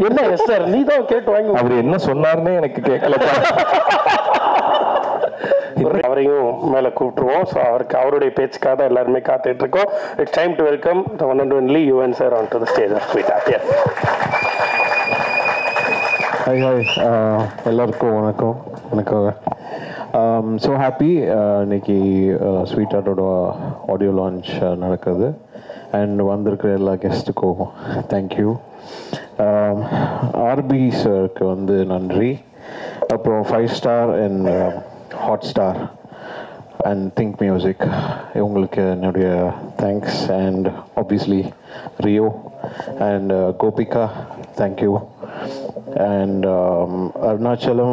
என்ன yes sir நீ தான் கேட்டு வாங்கி. அவர் என்ன சொன்னார்னே எனக்கு கேட்கலப்பா. அவரையும் மேல கூப்பிட்டுருவோம். ஸோ அவருடைய பேச்சுக்காக தான் எல்லாருமே காத்துட்டு இருக்கோம். It's time to welcome the one and only Yuvan sir on to the stage of Sweetheart. Hi எல்லாருக்கும் வணக்கம். ஸோ ஹாப்பி இன்னைக்கு ஸ்வீட்டார்ட்டோட ஆடியோ லான்ச் நடக்குது. அண்ட் வந்திருக்கிற எல்லா கெஸ்ட்டுக்கும் தேங்க்யூ. ஆர்பி சாருக்கு வந்து நன்றி. அப்புறம் 5 star and Hotstar and think music இவங்களுக்கு என்னுடைய thanks. And obviously Rio and Gopika thank you. And Arunachalam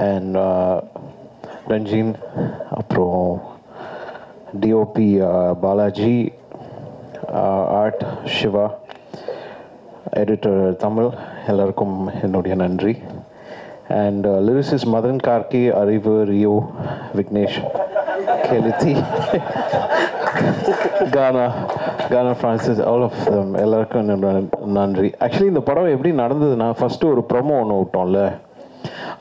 and Ranjin, அப்புறம் DOP Balaji, Art Shiva, Editor Tamil, எல்லாருக்கும் என்னுடைய நன்றி. And lyricist Madan Karki, Arivu, Rio, Vignesh, Kelithi, Ghana Francis, all of them, எல்லாருக்கும் நன்றி. Actually இந்த படம் எப்படி நடந்ததுன்னா, ஃபஸ்ட்டு ஒரு ப்ரோமோ ஒன்று விட்டோம்ல,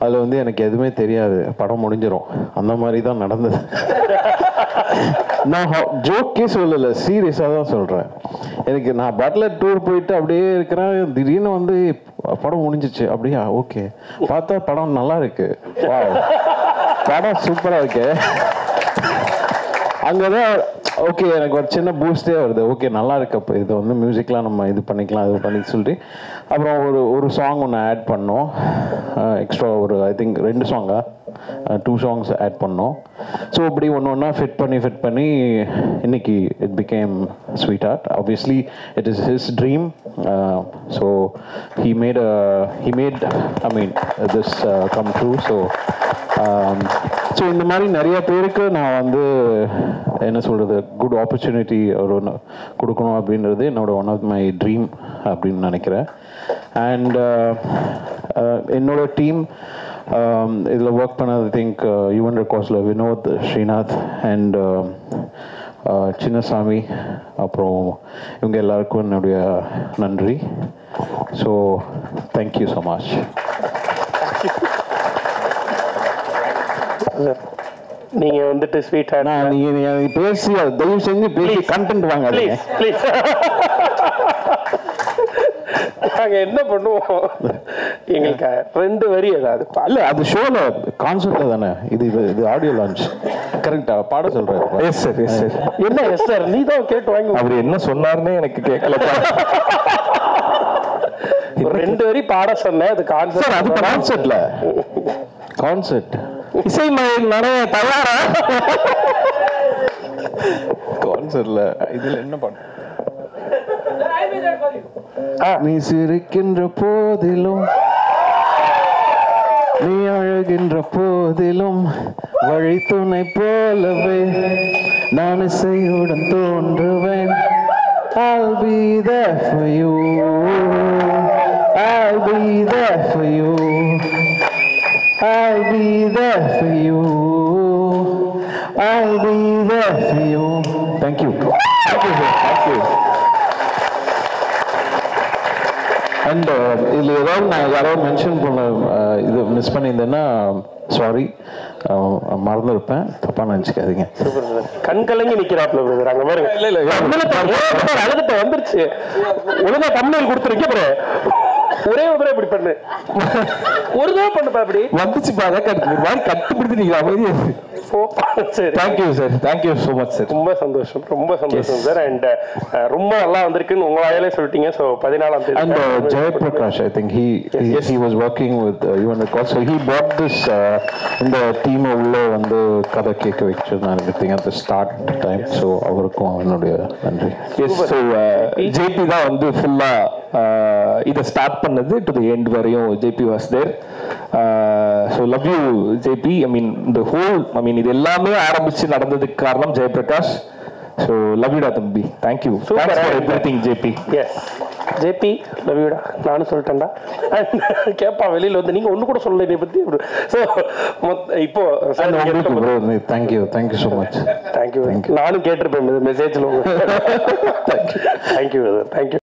அதில் வந்து எனக்கு எதுவுமே தெரியாது, படம் முடிஞ்சிடும் அந்த மாதிரி தான் நடந்தது. நான் ஜோக்கே சொல்லலை, சீரியஸாக தான் சொல்கிறேன். எனக்கு நான் பட்லர் டூர் போயிட்டு அப்படியே இருக்கிறேன், திடீர்னு வந்து படம் முடிஞ்சிச்சு. அப்படியா ஓகே, பார்த்தா படம் நல்லா இருக்கு, வா படம் சூப்பராக இருக்கு. அங்கே தான் ஓகே எனக்கு ஒரு சின்ன பூஸ்டே வருது. ஓகே நல்லா இருக்கு, அப்போ இதை வந்து மியூசிக்லாம் நம்ம இது பண்ணிக்கலாம் இது பண்ணி சொல்லிட்டு அப்புறம் ஒரு சாங் ஒன்று ஆட் பண்ணோம். எக்ஸ்ட்ரா ஒரு ஐ திங்க் 2 சாங்கா 2 சாங்ஸ் ஆட் பண்ணோம். ஸோ இப்படி ஒன்று ஃபிட் பண்ணி இன்னைக்கு it became Sweetheart. Obviously it is his dream. So he made I mean this come true. So இந்த மாதிரி நிறைய பேருக்கு நான் வந்து என்ன சொல்கிறது, குட் ஆப்பர்ச்சுனிட்டி ஒரு கொடுக்கணும் அப்படின்றது என்னோட ஒன் ஆஃப் மை ட்ரீம் அப்படின்னு நினைக்கிறேன். அண்ட் என்னோட டீம் இதில் ஒர்க் பண்ணது திங்க் யுவன் ரெக்கார்ட்ஸில் வினோத், ஸ்ரீநாத் அண்ட் சின்னசாமி, அப்புறம் இவங்க எல்லாருக்கும் என்னுடைய நன்றி. So thank you so much. நீங்க வந்துட்டு ஸ்வீட்டார்ட் நீங்க பேசி தயவு செஞ்சு பேசி கண்டென்ட் வாங்க. நாங்க என்ன பண்ணுவோம், எங்களுக்கு 2 வரி ஏதாவது இல்ல, அது ஷோல கான்செப்ட்ல தானே, இது ஆடியோ லான்ச் கரெக்டா பாட சொல்றாரு. Yes sir, yes sir. என்ன எஸ் சார் நீ தான் கேட்டு வாங்கி. அவர் என்ன சொன்னார்னே எனக்கு கேட்கலப்பா. 2 வரி பாட சொன்னேன், அது கான்செப்ட். அது கான்செப்ட்ல கான்செப்ட் இசை மயில் நிறைய தயாரா கான்செப்ட்ல இதுல என்ன பண்ண. நீ சிரிக்கின்ற போதிலும் நீ அழகின்ற போதிலும் வழி துணை போலவே நான் இசையுடன் தோன்றுவேன். I'll be there for you, I'll be there for you, I'll be there for you, I'll be there for you. Thank you. Thank you, sir. Thank you. And இதில் ஏதாவது நான் யாராவது மென்ஷன் பண்ண இது மிஸ் பண்ணியிருந்தேன்னா சாரி, மறந்துருப்பேன், தப்பா நினச்சிக்காதீங்க. கண் கலங்கி நிற்கிறாப்புல பிரதர், அங்கே பாருங்க. இல்லை இல்லை அழுதுட்ட வந்துருச்சு, ஒழுங்கா தமிழில் கொடுத்துருக்க ஒரே ஒரு இப்படி பண்ணு, ஒரு தடவை பண்ணுப்பா, அப்படி வந்துச்சுப்பா. அதான் கட்டுப்படுத்தினீங்களா அமைதியா. சரி, thank you sir, thank you so much sir. ரொம்ப சந்தோஷம் சார். அண்ட் ரொம்ப நல்லா வந்திருக்குன்னு உங்க வாயிலே சொல்லிட்டீங்க. ஸோ 14ஆம் தேதி. And Jayaprakash, I think he was working with Yuvan Records, so he brought this இந்த டீம் உள்ள வந்து கதை கேட்க வச்சிருந்தாங்க at the start time. So அவருக்கும் என்னுடைய நன்றி. எஸ். ஸோ ஜேபி தான் வந்து ஃபுல்லா இதை ஸ்டார்ட் பண்ணது டு தி எண்ட் வரையும். JP was there. So love you JP. I mean the whole, I mean இது எல்லாமே ஆரம்பிச்சு நடந்ததுக்கு காரணம் ஜெயபிரகாஷ். ஸோ லவ் யூடா தம்பி. Thank you for everything JP. Yes JP, love யூடா. நானும் சொல்லிட்டேன்டா. கேப்பா வெளியில வந்து நீங்க ஒண்ணு கூட சொல்லல இதை பத்தி. ஸோ இப்போ தேங்க்யூ ஸோ மச். தேங்க்யூ. நானும் கேட்டிருப்பேன் மெசேஜ்ல. தேங்க்யூ.